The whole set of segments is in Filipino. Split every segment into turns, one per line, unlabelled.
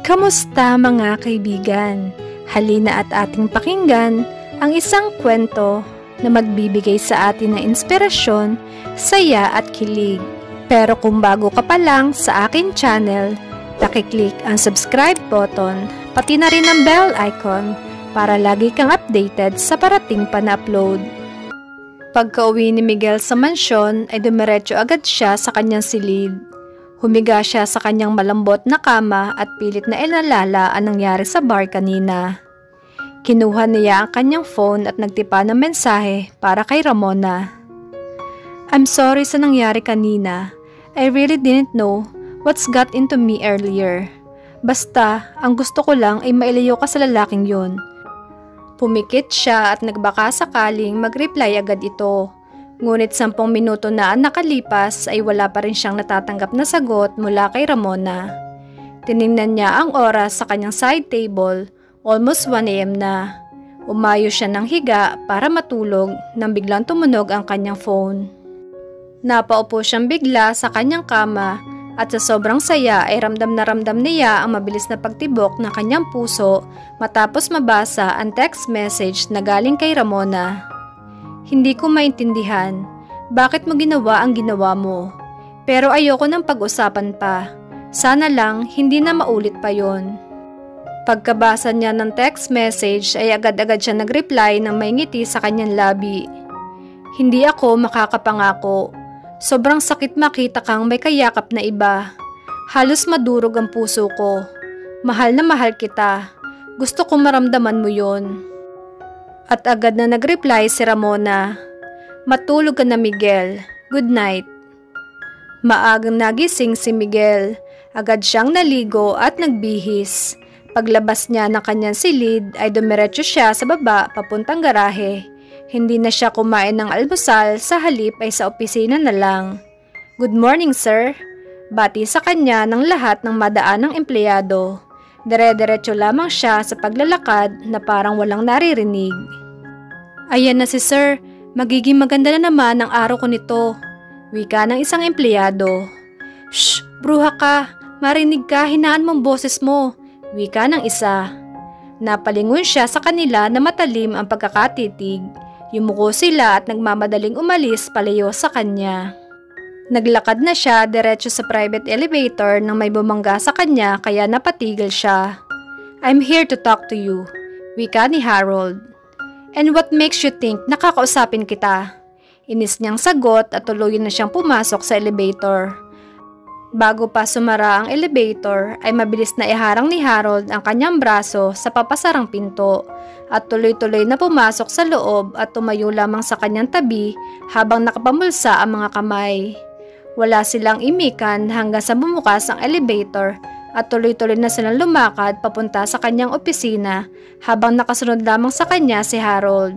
Kamusta mga kaibigan? Halina at ating pakinggan ang isang kwento na magbibigay sa atin ng inspirasyon, saya at kilig. Pero kung bago ka pa lang sa aking channel, paki-click ang subscribe button, pati na rin ang bell icon para lagi kang updated sa parating pa na upload. Pagka-uwi ni Miguel sa mansyon ay dumiretso agad siya sa kanyang silid. Humiga siya sa kanyang malambot na kama at pilit na inalala ang nangyari sa bar kanina. Kinuha niya ang kanyang phone at nagtipa ng mensahe para kay Ramona. I'm sorry sa nangyari kanina. I really didn't know what's got into me earlier. Basta, ang gusto ko lang ay mailayo ka sa lalaking yun. Pumikit siya at nagbaka sakaling mag-reply agad ito. Ngunit 10 minuto na ang nakalipas ay wala pa rin siyang natatanggap na sagot mula kay Ramona. Tiningnan niya ang oras sa kanyang side table, almost 1 AM na. Umayo siya ng higa para matulog nang biglang tumunog ang kanyang phone. Napaupo siyang bigla sa kanyang kama at sa sobrang saya ay ramdam niya ang mabilis na pagtibok ng kanyang puso matapos mabasa ang text message na galing kay Ramona. Hindi ko maintindihan, bakit mo ginawa ang ginawa mo? Pero ayoko ng pag-usapan pa. Sana lang hindi na maulit pa yon. Pagkabasa niya ng text message ay agad-agad siya nag-reply ng may ngiti sa kanyang labi. Hindi ako makakapangako. Sobrang sakit makita kang may kayakap na iba. Halos madurog ang puso ko. Mahal na mahal kita. Gusto kong maramdaman mo yon. At agad na nag-reply si Ramona. Matulog ka na Miguel. Good night. Maagang nagising si Miguel. Agad siyang naligo at nagbihis. Paglabas niya ng kanyang silid ay dumiretso siya sa baba papuntang garahe. Hindi na siya kumain ng almusal, sa halip ay sa opisina na lang. Good morning sir. Bati sa kanya ng lahat ng madaanang empleyado. Dire-diretso lamang siya sa paglalakad na parang walang naririnig. Ayan na si sir, magiging maganda na naman ang araw ko nito. Wika ng isang empleyado. Shh, bruha ka, marinig ka, hinaan mong boses mo. Wika ng isa. Napalingon siya sa kanila na matalim ang pagkakatitig. Yumuko sila at nagmamadaling umalis palayo sa kanya. Naglakad na siya diretso sa private elevator nang may bumangga sa kanya kaya napatigil siya. I'm here to talk to you, wika ni Harold. And what makes you think nakakausapin kita? Inis niyang sagot at tuluyan na siyang pumasok sa elevator. Bago pa sumara ang elevator ay mabilis na iharang ni Harold ang kanyang braso sa papasarang pinto at tuloy-tuloy na pumasok sa loob at tumayo lamang sa kanyang tabi habang nakapamulsa ang mga kamay. Wala silang imikan hanggang sa bumukas ang elevator at tuloy-tuloy na silang lumakad papunta sa kanyang opisina habang nakasunod lamang sa kanya si Harold.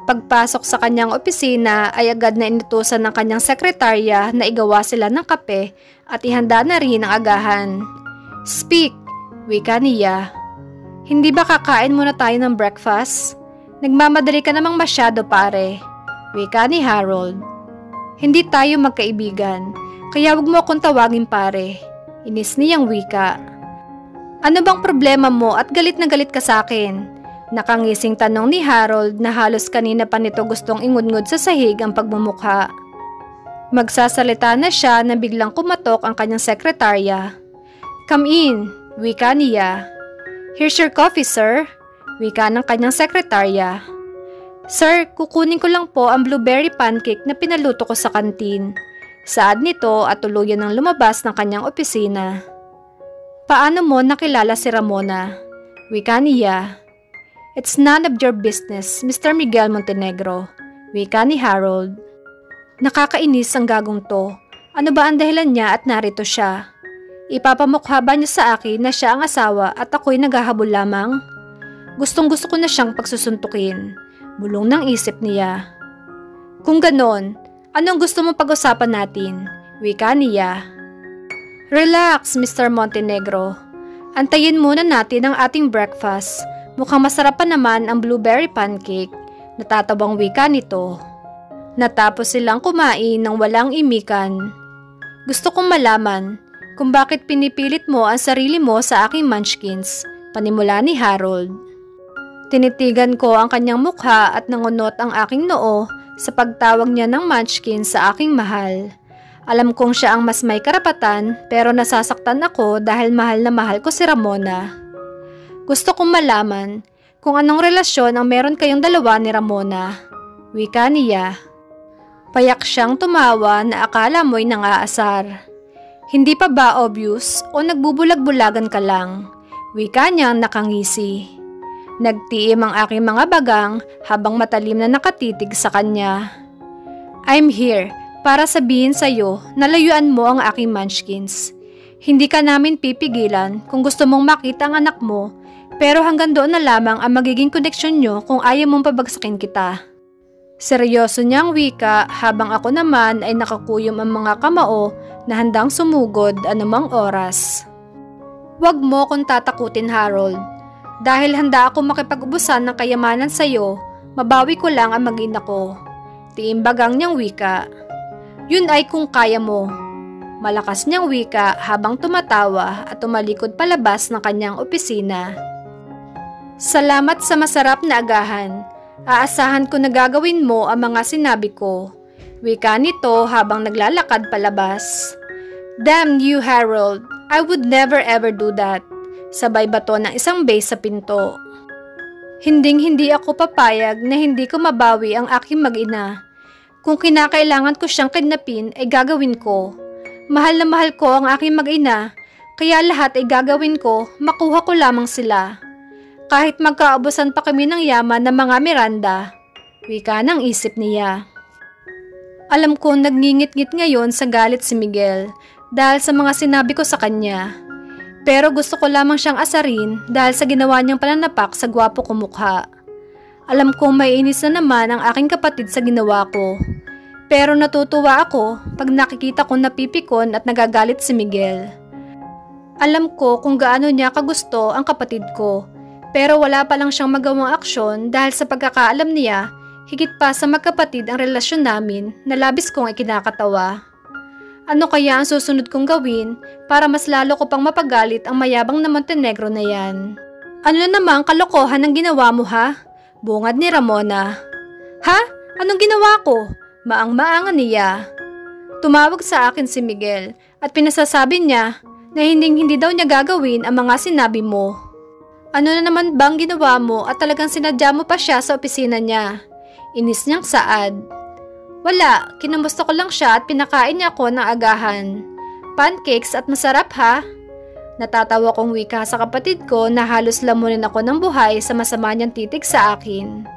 Pagpasok sa kanyang opisina ay agad na inutusan ng kanyang sekretarya na igawa sila ng kape at ihanda na rin ang agahan. Speak, wika niya. Hindi ba kakain muna tayo ng breakfast? Nagmamadali ka namang masyado pare, wika ni Harold. Hindi tayo magkaibigan, kaya wag mo akong tawagin pare. Inis niyang wika. Ano bang problema mo at galit na galit ka sa akin? Nakangising tanong ni Harold na halos kanina pa nito gustong ingudngod sa sahig ang pagmumukha. Magsasalita na siya na biglang kumatok ang kanyang sekretarya. Come in, wika niya. Here's your coffee sir, wika ng kanyang sekretarya. Sir, kukunin ko lang po ang blueberry pancake na pinaluto ko sa kantin. Saad nito at tuluyan ng lumabas ng kanyang opisina. Paano mo nakilala si Ramona? Wika niya. It's none of your business, Mr. Miguel Montenegro. Wika ni Harold. Nakakainis ang gagong to. Ano ba ang dahilan niya at narito siya? Ipapamukha ba niya sa akin na siya ang asawa at ako'y naghahabol lamang? Gustong-gusto ko na siyang pagsusuntukin. Bulong ng isip niya. Kung ganon, anong gusto mong pag-usapan natin? Wika niya. Relax, Mr. Montenegro. Antayin muna natin ang ating breakfast. Mukhang masarap pa naman ang blueberry pancake. Natatabang wika nito. Natapos silang kumain ng walang imikan. Gusto kong malaman, kung bakit pinipilit mo ang sarili mo sa aking munchkins, panimula ni Harold. Tinitigan ko ang kanyang mukha at nangunot ang aking noo sa pagtawag niya ng munchkin sa aking mahal. Alam kong siya ang mas may karapatan pero nasasaktan ako dahil mahal na mahal ko si Ramona. Gusto kong malaman kung anong relasyon ang meron kayong dalawa ni Ramona. Wika niya. Payak siyang tumawa na akala mo'y nangaasar. Hindi pa ba obvious o nagbubulag-bulagan ka lang? Wika niyang nakangisi. Nagtiim ang aking mga bagang habang matalim na nakatitig sa kanya. I'm here para sabihin sa'yo na layuan mo ang aking munchkins. Hindi ka namin pipigilan kung gusto mong makita ang anak mo, pero hanggang doon na lamang ang magiging koneksyon nyo kung ayaw mong pabagsakin kita. Seryoso niyang wika habang ako naman ay nakakuyom ang mga kamao na handang sumugod anumang oras. Huwag mo kong tatakutin, Harold. Dahil handa ako makipag-ubusan ng kayamanan sa iyo, mabawi ko lang ang mag-ina ko. Tiimbagang niyang wika. Yun ay kung kaya mo. Malakas niyang wika habang tumatawa at tumalikod palabas ng kanyang opisina. Salamat sa masarap na agahan. Aasahan ko na gagawin mo ang mga sinabi ko. Wika nito habang naglalakad palabas. Damn you, Harold. I would never ever do that. Sabay bato ng isang base sa pinto. Hinding-hindi ako papayag na hindi ko mabawi ang aking mag-ina. Kung kinakailangan ko siyang kidnapin ay gagawin ko. Mahal na mahal ko ang aking mag-ina, kaya lahat ay gagawin ko, makuha ko lamang sila. Kahit magkaubusan pa kami ng yaman ng mga Miranda. Wika ng isip niya. Alam ko nagngingit-ngit ngayon sa galit si Miguel dahil sa mga sinabi ko sa kanya. Pero gusto ko lamang siyang asarin dahil sa ginawa niyang pananapak sa gwapo kong mukha. Alam kong maiinis na naman ang aking kapatid sa ginawa ko. Pero natutuwa ako pag nakikita kong napipikon at nagagalit si Miguel. Alam ko kung gaano niya kagusto ang kapatid ko. Pero wala pa lang siyang magawang aksyon dahil sa pagkakaalam niya, higit pa sa magkapatid ang relasyon namin na labis kong ikinakatawa. Ano kaya ang susunod kong gawin para mas lalo ko pang mapagalit ang mayabang na Montenegro na yan? Ano namang kalokohan ang ginawa mo, ha? Bungad ni Ramona. Ha? Anong ginawa ko? Maang-maangan niya. Tumawag sa akin si Miguel at pinasasabi niya na hindi daw niya gagawin ang mga sinabi mo. Ano na naman bang ginawa mo at talagang sinadya mo pa siya sa opisina niya? Inis niyang saad. Wala, kinamusta ko lang siya at pinakain niya ako ng agahan. Pancakes at masarap, ha? Natatawa kong wika sa kapatid ko na halos lamunin ako ng buhay sa masama niyang titig sa akin.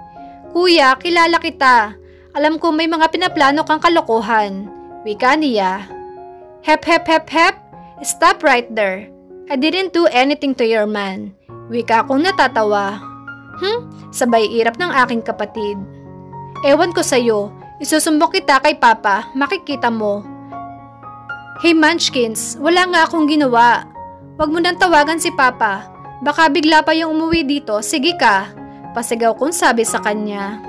Kuya, kilala kita. Alam ko may mga pinaplano kang kalokohan. Wika niya. Hep hep hep hep. Stop right there. I didn't do anything to your man. Wika kong natatawa. Sabay irap ng aking kapatid. Ewan ko sa'yo. Isusumbok kita kay Papa, makikita mo. Hey Munchkins, wala nga akong ginawa. Wag mo nang tawagan si Papa. Baka bigla pa yung umuwi dito, sige ka. Pasigaw kong sabi sa kanya.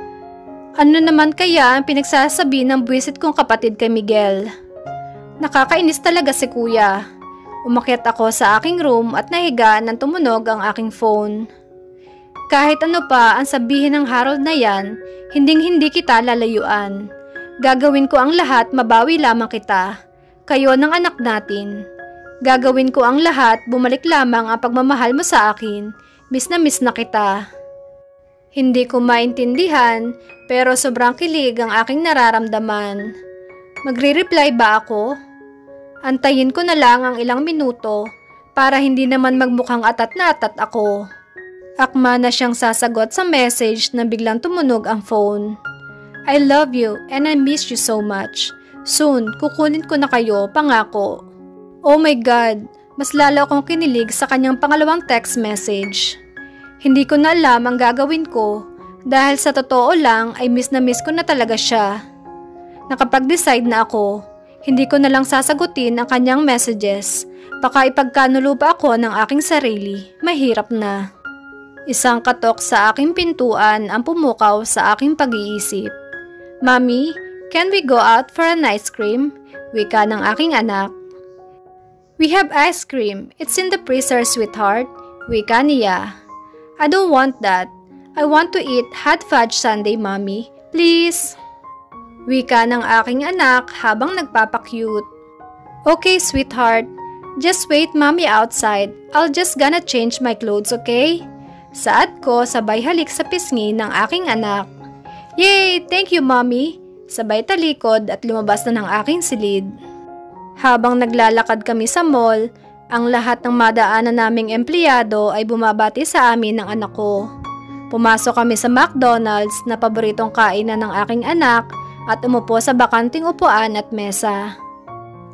Ano naman kaya ang pinagsasabi ng buwisit kong kapatid kay Miguel? Nakakainis talaga si kuya. Umakyat ako sa aking room at nahiga nang tumunog ang aking phone. Kahit ano pa ang sabihin ng Harold na yan, hinding-hindi kita lalayuan. Gagawin ko ang lahat, mabawi lamang kita. Kayo ng anak natin. Gagawin ko ang lahat, bumalik lamang ang pagmamahal mo sa akin. Miss na kita. Hindi ko maintindihan, pero sobrang kilig ang aking nararamdaman. Magre-reply ba ako? Antayin ko na lang ang ilang minuto para hindi naman magmukhang atat na atat ako. Akma na siyang sasagot sa message na biglang tumunog ang phone. I love you and I miss you so much. Soon, kukunin ko na kayo, pangako. Oh my God, mas lalo akong kinilig sa kanyang pangalawang text message. Hindi ko na alam ang gagawin ko dahil sa totoo lang ay miss na miss ko na talaga siya. Nakapag-decide na ako, hindi ko na lang sasagutin ang kanyang messages. Baka ipagkanulo pa ako ng aking sarili, mahirap na. Isang katok sa aking pintuan ang pumukaw sa aking pag-iisip. Mommy, can we go out for an ice cream? Wika ng aking anak. We have ice cream. It's in the freezer, sweetheart. Wika niya. I don't want that. I want to eat hot fudge sundae, mommy. Please. Wika ng aking anak habang nagpapakyut. Okay, sweetheart. Just wait mommy outside. I'll just gonna change my clothes, okay? Saad ko sabay halik sa pisngi ng aking anak. Yay! Thank you, mommy. Sabay talikod at lumabas na ng aking silid. Habang naglalakad kami sa mall, ang lahat ng madaanan naming empleyado ay bumabati sa amin ng anak ko. Pumasok kami sa McDonald's na paboritong kainan ng aking anak at umupo sa bakanting upuan at mesa.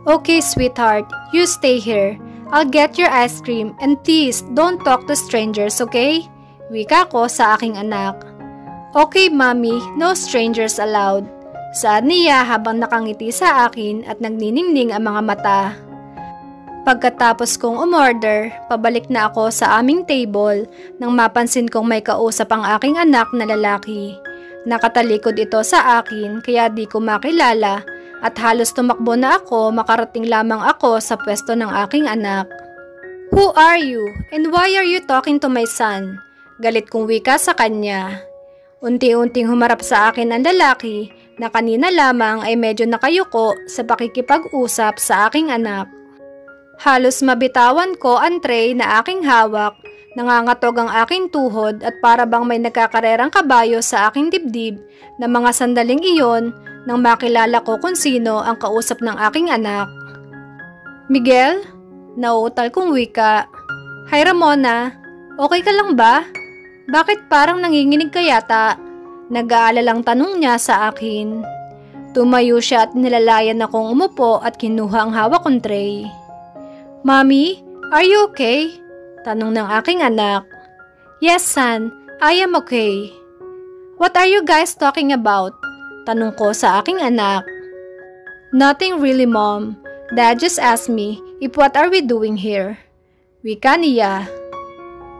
Okay, sweetheart, you stay here. I'll get your ice cream and please don't talk to strangers, okay? Wika ko sa aking anak. Okay, mommy, no strangers allowed. Saad niya habang nakangiti sa akin at nagniningning ang mga mata. Pagkatapos kong umorder, pabalik na ako sa aming table nang mapansin kong may kausap ang aking anak na lalaki. Nakatalikod ito sa akin kaya di ko makilala at halos tumakbo na ako makarating lamang ako sa pwesto ng aking anak. Who are you and why are you talking to my son? Galit kong wika sa kanya. Unti-unting humarap sa akin ang lalaki na kanina lamang ay medyo nakayuko sa pakikipag-usap sa aking anak. Halos mabitawan ko ang tray na aking hawak, nangangatog ang aking tuhod at para bang may nagkakarerang kabayo sa aking dibdib na mga sandaling iyon nang makilala ko kung sino ang kausap ng aking anak. Miguel? Nauutal kong wika. Hi Ramona, okay ka lang ba? Bakit parang nanginginig ka yata? Nag-aalalang tanong niya sa akin. Tumayo siya at nilalayan akong umupo at kinuha ang hawak kong tray. Mommy, are you okay? Tanong ng aking anak. Yes, son, I am okay. What are you guys talking about? Tanong ko sa aking anak. Nothing really, Mom. Dad just asked me if what are we doing here? Wika niya.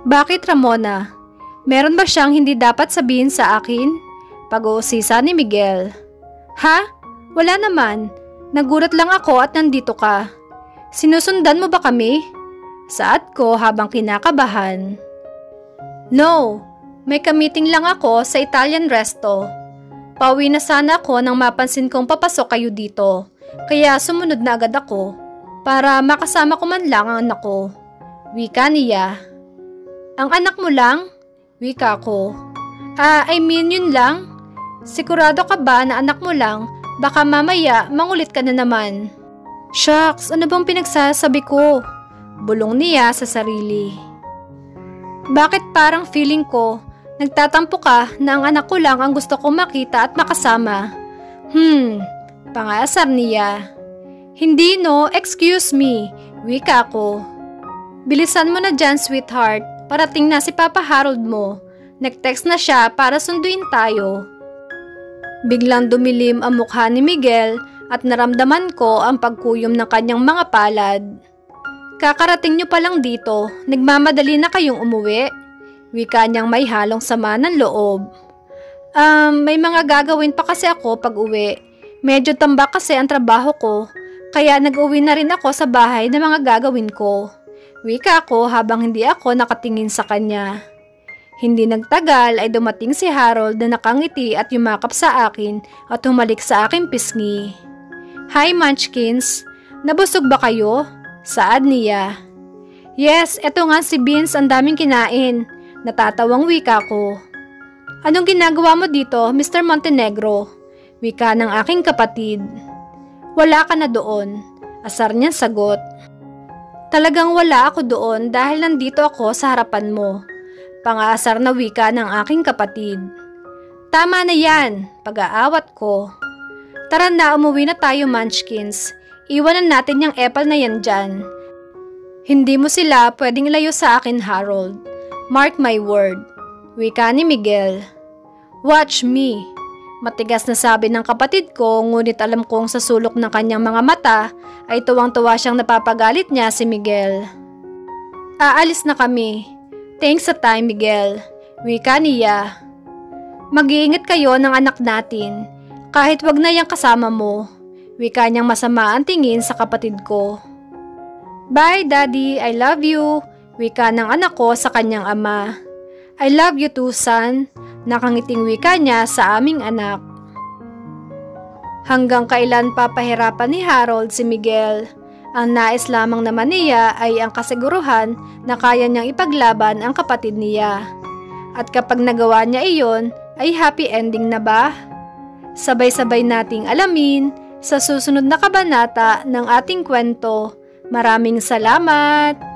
Bakit, Ramona? Meron ba siyang hindi dapat sabihin sa akin? Pag-uusisa ni Miguel. Ha? Wala naman. Nagulat lang ako at nandito ka. Sinusundan mo ba kami? Saad ko habang kinakabahan. No, may ka-meeting lang ako sa Italian resto. Pauwi na sana ako nang mapansin kong papasok kayo dito. Kaya sumunod na agad ako para makasama ko man lang ang anak ko. Wika niya. Ang anak mo lang? Wika ko. I mean yun lang? Sigurado ka ba na anak mo lang? Baka mamaya mangulit ka na naman. Shucks, ano bang pinagsasabi ko? Bulong niya sa sarili. Bakit parang feeling ko, nagtatampo ka na ang anak ko lang ang gusto kong makita at makasama? Pangasar niya. Hindi no, excuse me. Wika ko. Bilisan mo na dyan, sweetheart. Parating na si Papa Harold mo. Nag-text na siya para sunduin tayo. Biglang dumilim ang mukha ni Miguel at naramdaman ko ang pagkuyom ng kanyang mga palad. Kakarating nyo pa lang dito, nagmamadali na kayong umuwi. Wika niyang may halong sama ng loob. May mga gagawin pa kasi ako pag uwi. Medyo tambak kasi ang trabaho ko, kaya nag-uwi na rin ako sa bahay na mga gagawin ko. Wika ko habang hindi ako nakatingin sa kanya. Hindi nagtagal ay dumating si Harold na nakangiti at yumakap sa akin at humalik sa aking pisngi. Hi Munchkins, nabusog ba kayo? Saad niya. Yes, eto nga si Beans, ang daming kinain. Natatawang wika ko. Anong ginagawa mo dito, Mr. Montenegro? Wika ng aking kapatid. Wala ka na doon. Asar niyang sagot. Talagang wala ako doon dahil nandito ako sa harapan mo. Pang-aasar na wika ng aking kapatid. Tama na yan, pag-aawat ko. Tara na, umuwi na tayo Munchkins. Iwanan natin yung apple na yan dyan. Hindi mo sila pwedeng layo sa akin, Harold. Mark my word. Wika ni Miguel. Watch me. Matigas na sabi ng kapatid ko, ngunit alam kong sa sulok ng kanyang mga mata ay tuwang-tuwa siyang napapagalit niya si Miguel. Aalis na kami. Thanks sa time, Miguel. Wika niya. Mag-iingat kayo ng anak natin. Kahit wag na yang kasama mo. Wika niyang masama ang tingin sa kapatid ko. Bye, Daddy. I love you. Wika ng anak ko sa kanyang ama. I love you too, son. Nakangiting wika niya sa aming anak. Hanggang kailan papahirapan ni Harold si Miguel? Ang nais lamang naman niya ay ang kasiguruhan na kaya niyang ipaglaban ang kapatid niya. At kapag nagawa niya iyon, ay happy ending na ba? Sabay-sabay nating alamin sa susunod na kabanata ng ating kwento. Maraming salamat!